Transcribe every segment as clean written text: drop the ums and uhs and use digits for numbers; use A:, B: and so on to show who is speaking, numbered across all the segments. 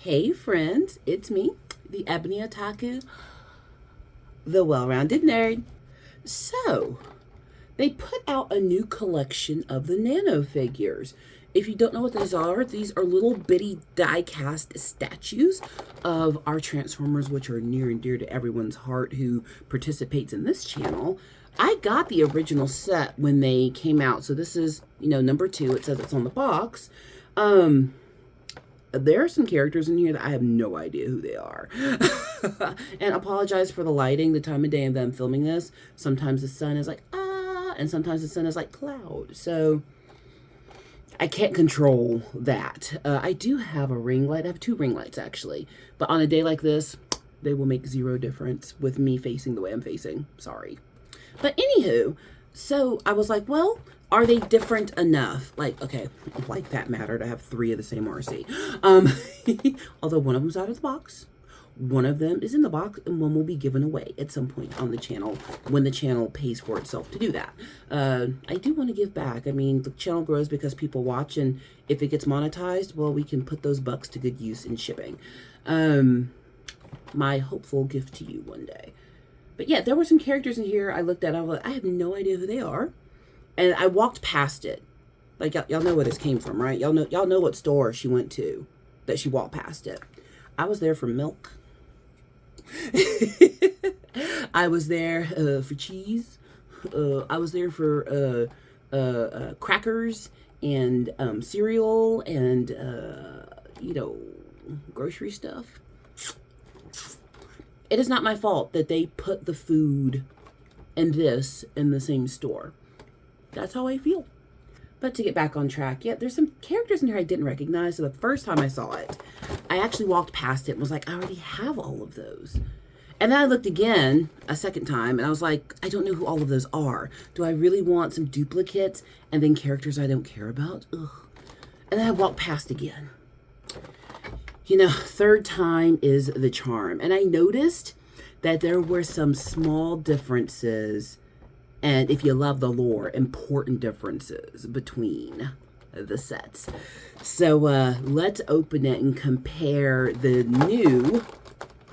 A: Hey friends, it's me, the Ebony Otaku, the well-rounded nerd. So, they put out a new collection of the Nano figures. If you don't know what these are little bitty die-cast statues of our Transformers, which are near and dear to everyone's heart who participates in this channel. I got the original set when they came out, so this is, number 2. It says it's on the box. There are some characters in here that I have no idea who they are. And apologize for the lighting, the time of day of them filming this. Sometimes the sun is like, and sometimes the sun is like cloud. So I can't control that. I do have a ring light. I have 2 ring lights, actually. But on a day like this, they will make 0 difference with me facing the way I'm facing. Sorry. But anywho, so I was like, well, are they different enough? Like, okay, like that mattered. I have 3 of the same RC. Although one of them's out of the box. One of them is in the box, and one will be given away at some point on the channel when the channel pays for itself to do that. I do want to give back. I mean, the channel grows because people watch, and if it gets monetized, well, we can put those bucks to good use in shipping. My hopeful gift to you one day. But yeah, there were some characters in here I looked at. I was like, I have no idea who they are. And I walked past it. Like, y'all know where this came from, right? Y'all know what store she went to that she walked past it. I was there for milk. I was there for cheese. I was there for crackers and cereal and, grocery stuff. It is not my fault that they put the food and this in the same store. That's how I feel. But to get back on track, yeah, there's some characters in here I didn't recognize. So the first time I saw it, I actually walked past it and was like, I already have all of those. And then I looked again a second time and I was like, I don't know who all of those are. Do I really want some duplicates and then characters I don't care about? Ugh. And then I walked past again. Third time is the charm. And I noticed that there were some small differences, and if you love the lore, important differences between the sets. So let's open it and compare the new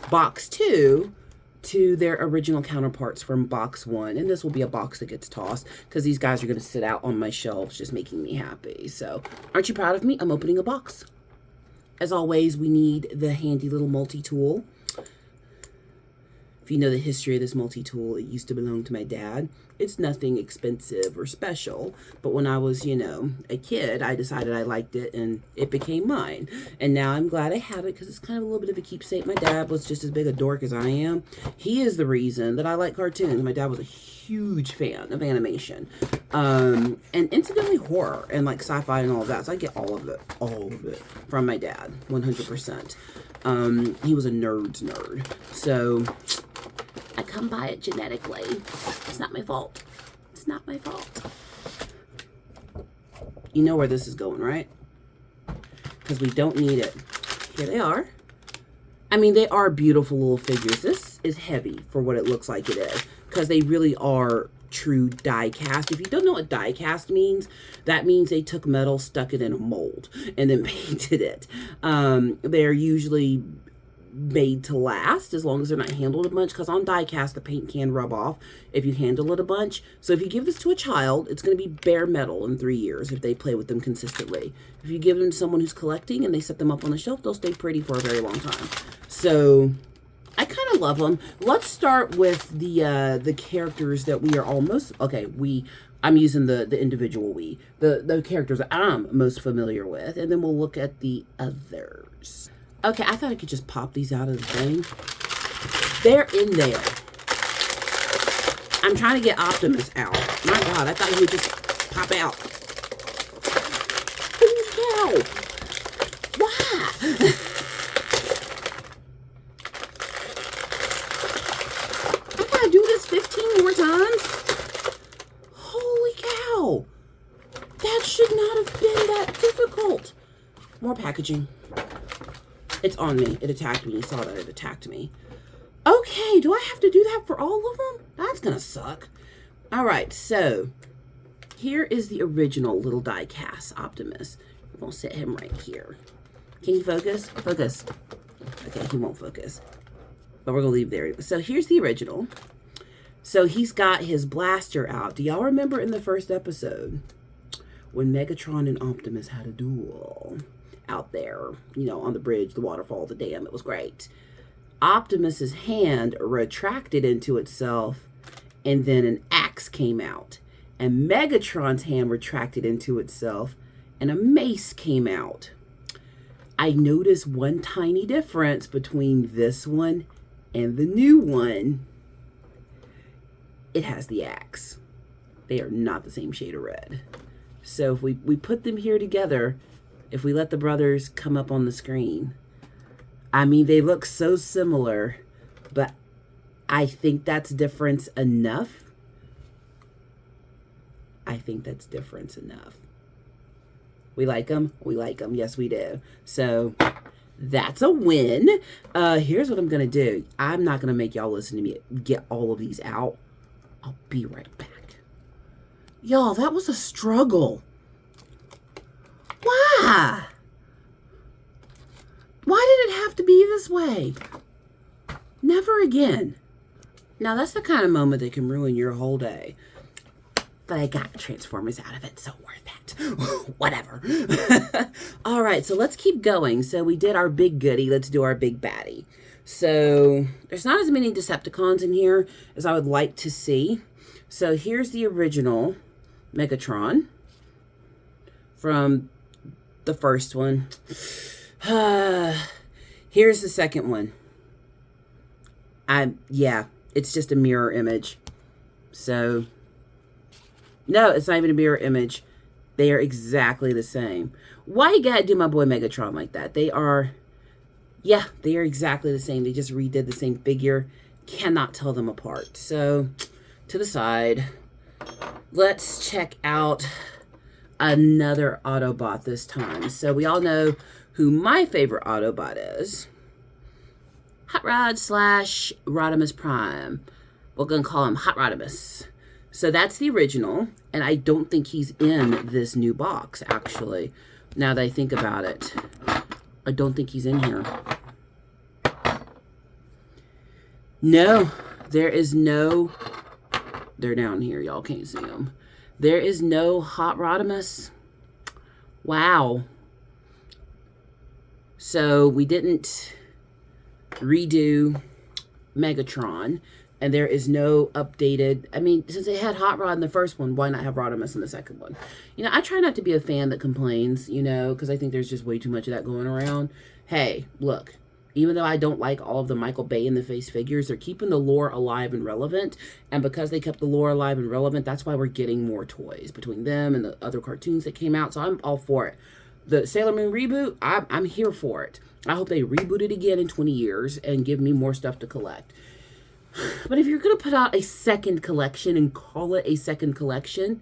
A: box 2 to their original counterparts from box 1. And this will be a box that gets tossed because these guys are going to sit out on my shelves just making me happy. So aren't you proud of me? I'm opening a box. As always, we need the handy little multi-tool. If you know the history of this multi-tool, it used to belong to my dad. It's nothing expensive or special, but when I was, a kid, I decided I liked it and it became mine. And now I'm glad I have it because it's kind of a little bit of a keepsake. My dad was just as big a dork as I am. He is the reason that I like cartoons. My dad was a huge fan of animation, and incidentally horror and like sci-fi and all of that. So I get all of it from my dad, 100%. He was a nerd's nerd. So I come by it genetically. It's not my fault. It's not my fault. You know where this is going, right? Because we don't need it. Here they are. I mean, they are beautiful little figures. This is heavy for what it looks like it is, because they really are true die cast. If you don't know what die cast means, that means they took metal, stuck it in a mold, and then painted it. They're usually made to last as long as they're not handled a bunch, because on die cast the paint can rub off if you handle it a bunch. So if you give this to a child, it's going to be bare metal in 3 years if they play with them consistently. If you give them to someone who's collecting and they set them up on the shelf, they'll stay pretty for a very long time. So I kind of love them. Let's start with the characters that we are almost, I'm using the individual the characters that I'm most familiar with, and then we'll look at the others. Okay, I thought I could just pop these out of the thing. They're in there. I'm trying to get Optimus out. My God, I thought he would just pop out. Holy cow! Why? I gotta do this 15 more times? Holy cow! That should not have been that difficult. More packaging. It's on me. It attacked me. You saw that it attacked me. Okay, do I have to do that for all of them? That's gonna suck. All right, so here is the original little die cast Optimus. We're gonna set him right here. Can you focus? Focus. Okay, he won't focus. But we're going to leave there. So here's the original. So he's got his blaster out. Do y'all remember in the first episode when Megatron and Optimus had a duel out there, you know, on the bridge, the waterfall, the dam? It was great. Optimus's hand retracted into itself, and then an axe came out. And Megatron's hand retracted into itself, and a mace came out. I noticed one tiny difference between this one and the new one. It has the axe. They are not the same shade of red. So if we put them here together, if we let the brothers come up on the screen, I mean, they look so similar, but I think that's difference enough. I think that's difference enough. We like them? We like them. Yes, we do. So that's a win. Here's what I'm going to do. I'm not going to make y'all listen to me get all of these out. I'll be right back. Y'all, that was a struggle. Why? Why did it have to be this way? Never again. Now, that's the kind of moment that can ruin your whole day. But I got Transformers out of it, so worth it. Whatever. All right, so let's keep going. So we did our big goodie. Let's do our big baddie. So there's not as many Decepticons in here as I would like to see. So here's the original Megatron from the first one. Here's the second one. Yeah, it's just a mirror image. So, no, it's not even a mirror image. They are exactly the same. Why you gotta do my boy Megatron like that? They are exactly the same. They just redid the same figure. Cannot tell them apart. So, to the side, let's check out another Autobot this time. So, we all know who my favorite Autobot is. Hot Rod / Rodimus Prime. We're going to call him Hot Rodimus. So that's the original, and I don't think he's in this new box, actually. Now that I think about it, I don't think he's in here. No, there is no... They're down here. Y'all can't see them. There is no Hot Rodimus. Wow. So we didn't redo Megatron, and there is no updated. I mean, since they had Hot Rod in the first one, why not have Rodimus in the second one? You know, I try not to be a fan that complains, you know, because I think there's just way too much of that going around. Hey, look, even though I don't like all of the Michael Bay in the face figures, they're keeping the lore alive and relevant, and because they kept the lore alive and relevant, that's why we're getting more toys between them and the other cartoons that came out. So I'm all for it. The Sailor Moon reboot, I'm here for it. I hope they reboot it again in 20 years and give me more stuff to collect. But if you're going to put out a second collection and call it a second collection,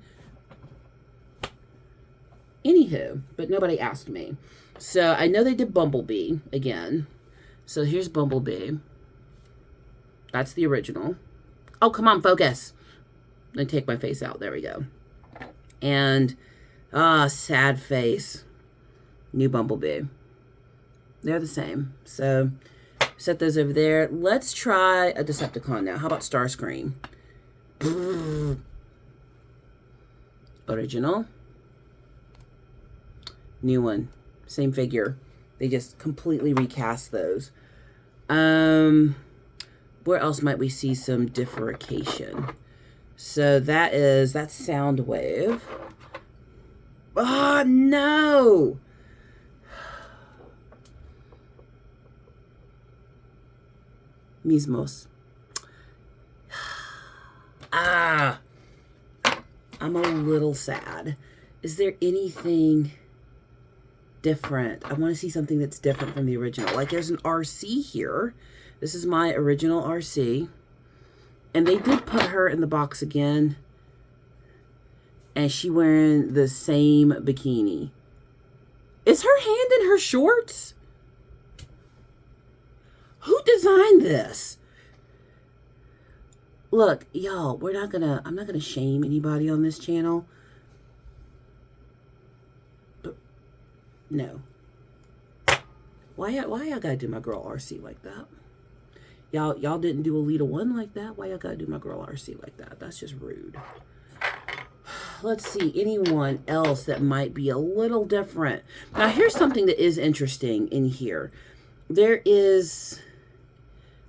A: anywho, but nobody asked me. So I know they did Bumblebee again. So here's Bumblebee. That's the original. Oh, come on, focus. Let me take my face out. There we go. And, sad face. New Bumblebee. They're the same. So, set those over there. Let's try a Decepticon now. How about Starscream? Original. New one. Same figure. They just completely recast those. Where else might we see some differentiation? So that's Soundwave. Oh, no! Mismos. I'm a little sad. Is there anything different? I want to see something that's different from the original. Like there's an RC here. This is my original RC. And they did put her in the box again. And she wearing the same bikini. Is her hand in her shorts? Who designed this? Look, y'all, I'm not gonna shame anybody on this channel. But no. Why y'all gotta do my girl RC like that? Y'all didn't do Alita 1 like that. Why y'all gotta do my girl RC like that? That's just rude. Let's see, anyone else that might be a little different. Now, here's something that is interesting in here. There is,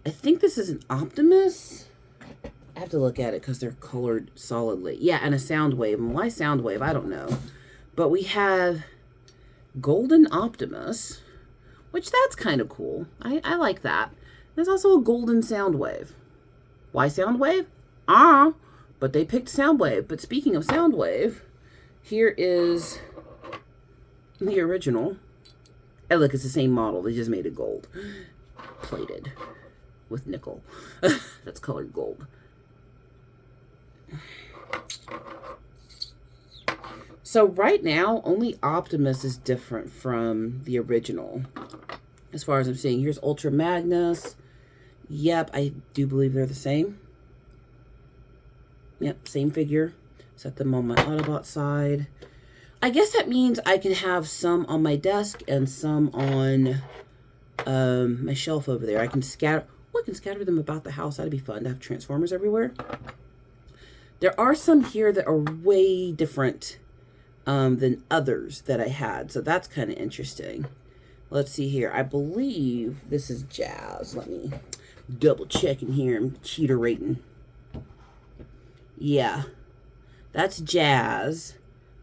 A: I think this is an Optimus. I have to look at it because they're colored solidly. Yeah, and a Soundwave. And why Soundwave? I don't know. But we have Golden Optimus, which that's kind of cool. I like that. There's also a Golden Soundwave. Why Soundwave? But they picked Soundwave. But speaking of Soundwave, here is the original. And look, it's the same model. They just made it gold. Plated with nickel. That's colored gold. So right now, only Optimus is different from the original. As far as I'm seeing, here's Ultra Magnus. Yep, I do believe they're the same. Yep, same figure. Set them on my Autobot side. I guess that means I can have some on my desk and some on my shelf over there. I can scatter. Oh, I can scatter them about the house. That'd be fun to have Transformers everywhere. There are some here that are way different than others that I had. So that's kind of interesting. Let's see here. I believe this is Jazz. Let me double check in here. I'm cheater rating. Yeah, that's Jazz.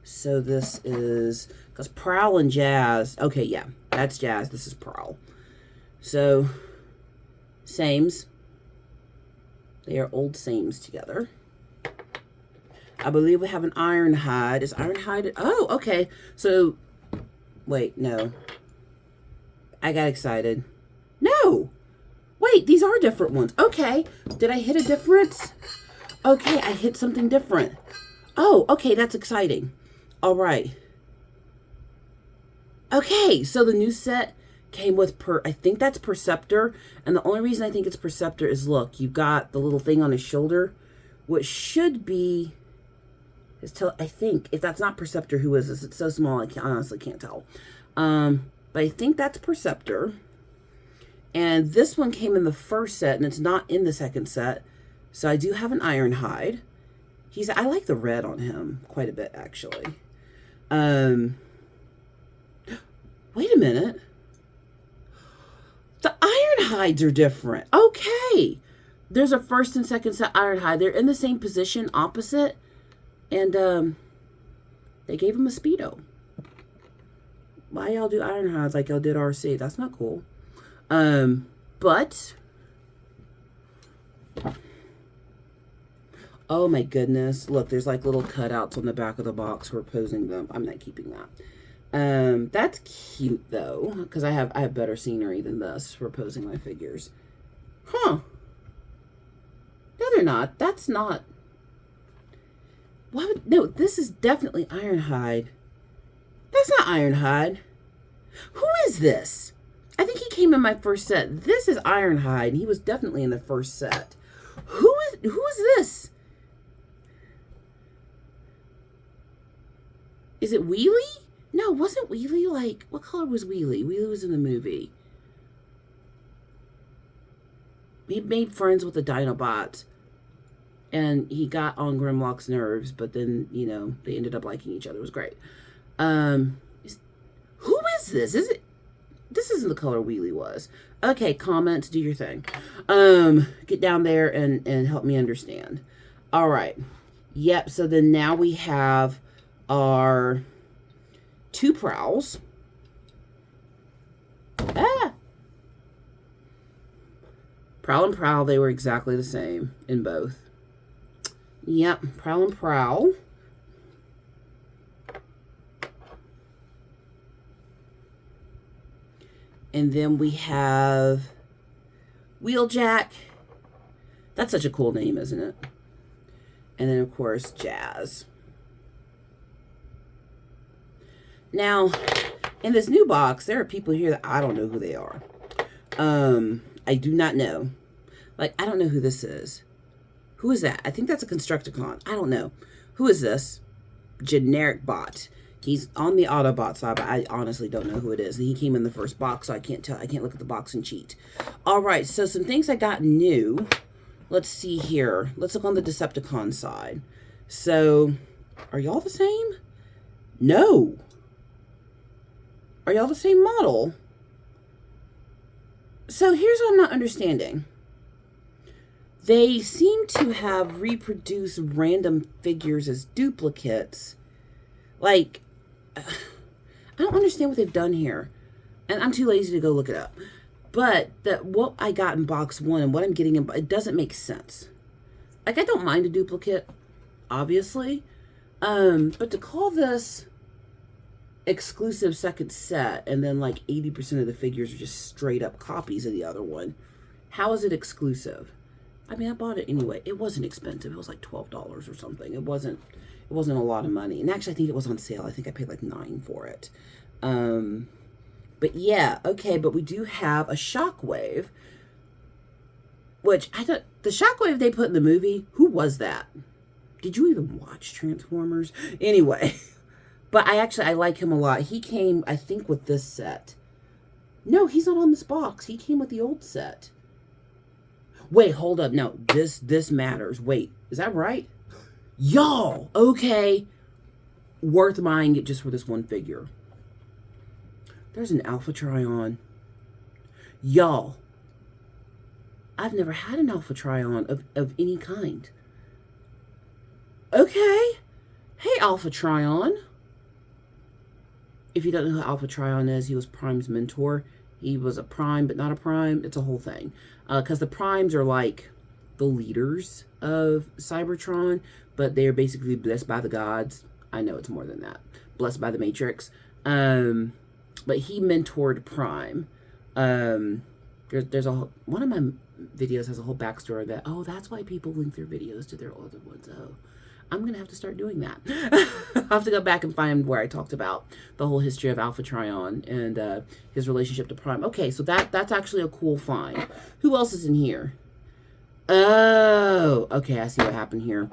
A: So this is, because Prowl and Jazz. Okay, yeah, that's Jazz. This is Prowl. So, sames. They are old sames together. I believe we have an Ironhide. Is Ironhide? Oh, okay. So, wait, no. I got excited. No! Wait, these are different ones. Okay. Did I hit a difference? Okay, I hit something different. Oh, okay, that's exciting. All right. Okay, so the new set came with, I think that's Perceptor. And the only reason I think it's Perceptor is, look, you've got the little thing on his shoulder, which should be, I think, if that's not Perceptor, who is this? It's so small, I honestly can't tell. But I think that's Perceptor. And this one came in the first set, and it's not in the second set. So I do have an Ironhide. I like the red on him quite a bit, actually. Wait a minute. The Ironhides are different. Okay. There's a first and second set Ironhide. They're in the same position, opposite. And they gave him a Speedo. Why y'all do Ironhides like y'all did RC? That's not cool. But... oh my goodness. Look, there's like little cutouts on the back of the box for posing them. I'm not keeping that. That's cute though, because I have better scenery than this for posing my figures. Huh. No, they're not. That's not. Why would, no, this is definitely Ironhide. That's not Ironhide. Who is this? I think he came in my first set. This is Ironhide. He was definitely in the first set. Who is this? Is it Wheelie? No, wasn't Wheelie like... what color was Wheelie? Wheelie was in the movie. He made friends with the Dinobots. And he got on Grimlock's nerves. But then, you know, they ended up liking each other. It was great. Who is this? Is it... this isn't the color Wheelie was. Okay, comments, do your thing. Get down there and help me understand. All right. Yep, so then now we have our two Prowls. Prowl and Prowl, they were exactly the same in both. Yep, Prowl and Prowl. And then we have Wheeljack. That's such a cool name, isn't it? And then, of course, Jazz. Now, in this new box, there are people here that I don't know who they are. I do not know. Like, I don't know who this is. Who is that? I think that's a Constructicon. I don't know. Who is this? Generic bot. He's on the Autobot side, but I honestly don't know who it is. And he came in the first box, so I can't tell. I can't look at the box and cheat. All right, so some things I got new. Let's see here. Let's look on the Decepticon side. So, are y'all the same? No. Are y'all the same model? So here's what I'm not understanding. They seem to have reproduced random figures as duplicates. Like, I don't understand what they've done here. And I'm too lazy to go look it up. But what I got in box 1 and what I'm getting in, it doesn't make sense. Like, I don't mind a duplicate, obviously. But to call this exclusive second set and then like 80% of the figures are just straight up copies of the other one, how is it exclusive? I mean, I bought it anyway. It wasn't expensive. It was like $12 or something. It wasn't a lot of money. And actually, I think it was on sale. I think I paid like $9 for it. But yeah, okay. But we do have a Shockwave, which I thought the Shockwave they put in the movie. Who was that? Did you even watch Transformers? Anyway, but I like him a lot. He came, I think, with this set. No, he's not on this box. He came with the old set. Wait, hold up. No, this matters. Wait, is that right? Y'all, okay. Worth buying it just for this one figure. There's an Alpha Trion. Y'all, I've never had an Alpha Trion of any kind. Okay. Hey, Alpha Trion. If you don't know who Alpha Trion is, he was Prime's mentor. He was a Prime, but not a Prime. It's a whole thing. Because the Primes are like the leaders of Cybertron, but they are basically blessed by the gods. I know it's more than that. Blessed by the Matrix. But he mentored Prime. There's one of my videos has a whole backstory that, oh, that's why people link their videos to their older ones. Oh, I'm going to have to start doing that. I'll have to go back and find where I talked about the whole history of Alpha Trion and his relationship to Prime. Okay, so that's actually a cool find. Who else is in here? Oh, okay, I see what happened here.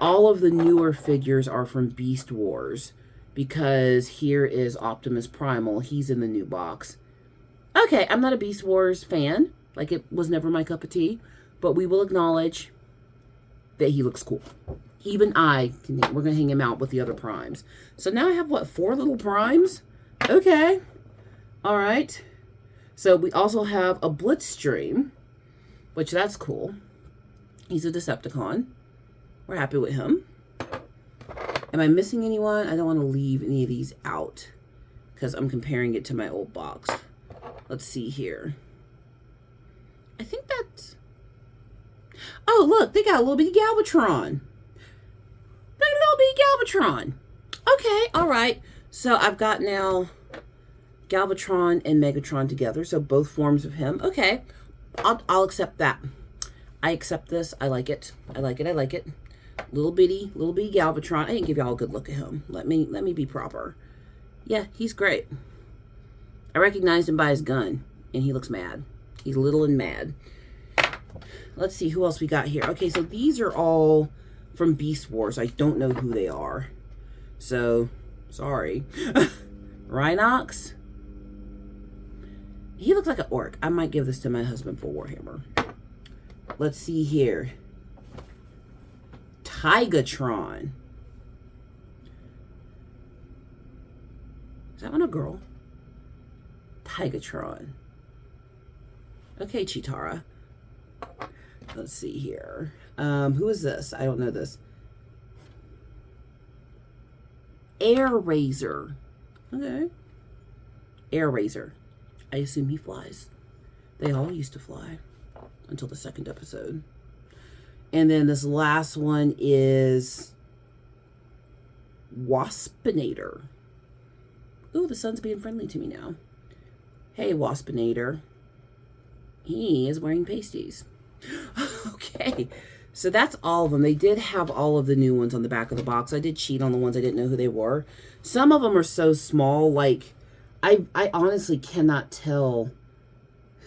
A: All of the newer figures are from Beast Wars because here is Optimus Primal. He's in the new box. Okay, I'm not a Beast Wars fan. Like, it was never my cup of tea. But we will acknowledge that he looks cool. Even we're going to hang him out with the other Primes. So now I have, what, 4 little Primes? Okay. All right. So we also have a Blitzstream, which that's cool. He's a Decepticon. We're happy with him. Am I missing anyone? I don't want to leave any of these out because I'm comparing it to my old box. Let's see here. I think that's... Oh, look, they got a little bitty Galvatron. Look at a little bitty Galvatron. Okay, all right. So I've got now Galvatron and Megatron together. So both forms of him. Okay, I'll accept that. I accept this. I like it. I like it. I like it. Little bitty Galvatron. I didn't give y'all a good look at him. Let me be proper. Yeah, he's great. I recognized him by his gun, and he looks mad. He's little and mad. Let's see who else we got here. Okay, so these are all from Beast Wars. I don't know who they are. So, sorry. Rhinox. He looks like an orc. I might give this to my husband for Warhammer. Let's see here. Tigatron. Is that one a girl? Tigatron. Okay, Chitara. Let's see here. Who is this? I don't know this. Air Razor. Okay. Air Razor. I assume he flies. They all used to fly until the second episode. And then this last one is Waspinator. Ooh, the sun's being friendly to me now. Hey, Waspinator. He is wearing pasties. Okay. So that's all of them. They did have all of the new ones on the back of the box. I did cheat on the ones I didn't know who they were. Some of them are so small, like, I honestly cannot tell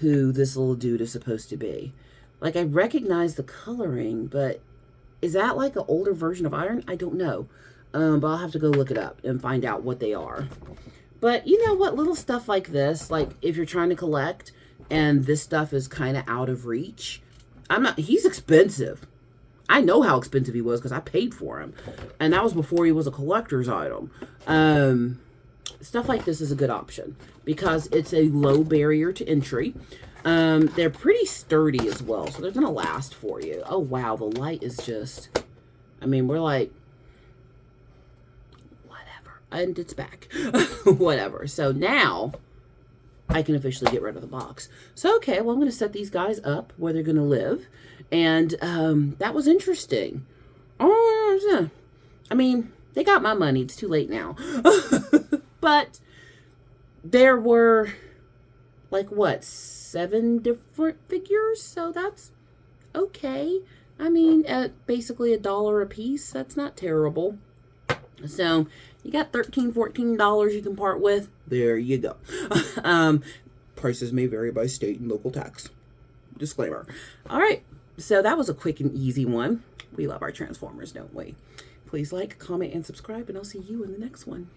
A: who this little dude is supposed to be. Like, I recognize the coloring, but is that like an older version of Iron? I don't know. But I'll have to go look it up and find out what they are. But you know what? Little stuff like this, like if you're trying to collect and this stuff is kind of out of reach, he's expensive. I know how expensive he was because I paid for him. And that was before he was a collector's item. Stuff like this is a good option because it's a low barrier to entry. They're pretty sturdy as well, so they're going to last for you. Oh, wow. The light is just, I mean, we're like, whatever. And it's back. Whatever. So now I can officially get rid of the box. So, okay, well, I'm going to set these guys up where they're going to live. And that was interesting. Oh, I mean, they got my money. It's too late now. But there were, like, what, 7 different figures? So that's okay. I mean, at basically $1 a piece, that's not terrible. So you got $13, $14 you can part with. There you go. Prices may vary by state and local tax. Disclaimer. All right. So that was a quick and easy one. We love our Transformers, don't we? Please like, comment, and subscribe, and I'll see you in the next one.